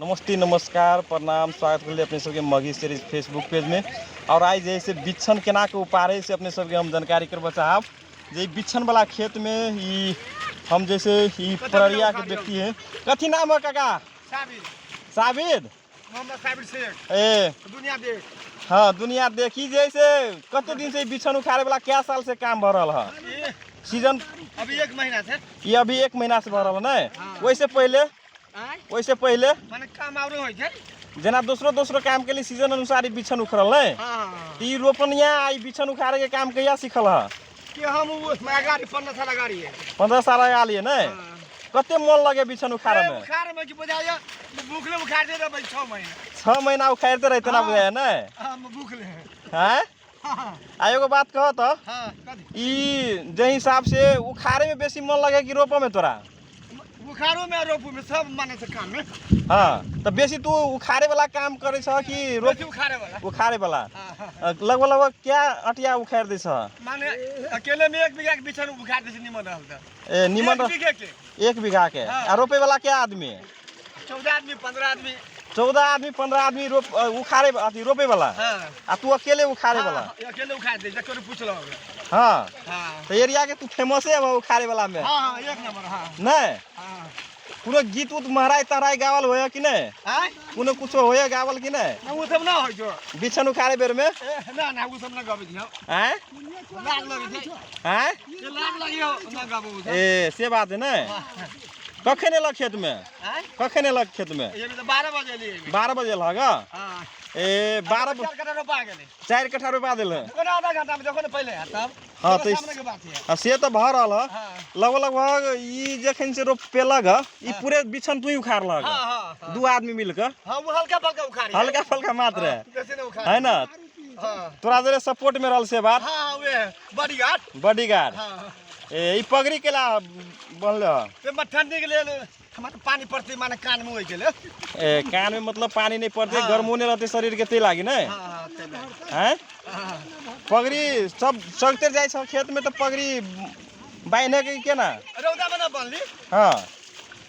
नमस्ते नमस्कार प्रणाम स्वागत कर अपने सबके मघी सीरीज फेसबुक पेज में। और आज जैसे बिछन केना के उपारे से अपने सबके हम जानकारी करवा चाहब। जे बिछन वाला खेत में ही हम जैसे ही पररिया के व्यक्ति है, कथी नाम है काका? साबिद दुनिया देख। हाँ दुनिया देखी जैसे कते दिन से बिछन उखाड़े वाला क्या साल से काम भ रहा है? सीजन अभी 1 महीना से। ये अभी 1 महीना से भ रहा है। हाँ। वैसे पहले माने काम आरो होय छै जना दूसरो काम के लिए सीजन अनुसार बिछन उखड़ल है। हां ई रोपनिया आई बिछन उखाड़े के काम कहिया सीखल है? कि हम उसमें गाड़ी 15 साल गाड़ी है। 15 साल आ लिए न। कते मन लगे बिछन उखाड़े में? उखाड़े में कि बुझाया भूखले उखाड़ दे भाई 6 महीना। 6 महीना उखाड़ते रहते ना बुझाया न। हां भूखले हैं। हैं? हां आयो बात कह तो। हां कथि ई जे हिसाब से उखाड़े में बेसी मन लगे कि रोपे में तोरा? उखाड़ो में रोपू में सब माने से काम में। हां तो बेसी तू उखाड़े वाला काम करे छ कि रोप उखाड़े वाला? उखाड़े वाला। हां लगभग क्या अटिया उखाड़ दे छ? माने अकेले में 1 बीघा के बिछन उखाड़ दे से निमन रहल त। ए निमन 1 बीघे के 1 बीघा के। आ रोपे वाला क्या आदमी है? 14 आदमी 15 आदमी। 14 आदमी 15 आदमी उखाड़े अथी रोपे वाला। हां आ तू अकेले उखाड़े वाला? अकेले उखाड़ दे जकर पूछ लो। हां हां तो एरिया के तू फेमस है उखाड़े वाला में? हां 1 नंबर। हां नहीं हां पूरा गीत उत महराई तराई गावल होय कि नहीं? हां कोनो कुछ होय गावल कि नहीं? ना वो सब ना हो जो बिछन उखाड़े बेर में? ना ना वो सब ना गाबे दियो। हैं लाग लगे छै। हैं ये लाग लगियो ना गाबे वो सब। ए से बात है ना। कखे ने लग खेत में? हैं कखे ने लग खेत में? ये तो 12 बजे लिए। 12 बजे लगा? हां ए 12 4 कटा रोपा गेले। 4 कट्ठा रोपा देल है। कोना आधा घंटा में देखो ना पहले तब। हाँ तो सामने के बात है। से तो भर रहा हां लगभग ई जखन से रोप पेलग ई पूरे बिछन तू ही उखाड़ लग। हां हां 2 आदमी मिलकर हां वो हल्का फल्का उखाड़ी। हल्का फल्का मात्र है कैसे ना उखाड़ है ना? हां तोरा जरे सपोर्ट में रहल से बात हां वे बॉडीगार्ड। बॉडीगार्ड। हां ए ई पगड़ी केला बनल? ते ठंडी के लिए हमारे पानी पड़ते माने कान में होय गेले। ए कान में मतलब पानी नहीं पड़ते, हाँ। गर्म होने रहते शरीर के तेल लागी नहीं? हां हां तेल। हैं हां पगड़ी सब सगते जाए छ खेत में तो पगड़ी बांधने के के ना? रौदा में ना बनली। हाँ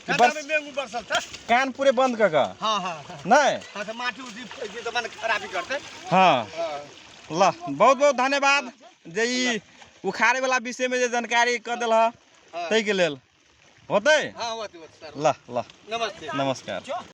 ठंडा में मेंगू बरसल था। कान पूरे बंद कर का हां हां नहीं? हां तो माटी उसी तो माने खराबी करते। हाँ हां ला बहुत बहुत धन्यवाद जे ई उखाड़े वाला विषय में जे जानकारी कर दिल है तै के लेल होते। हां वो सर। ला ला नमस्ते नमस्कार।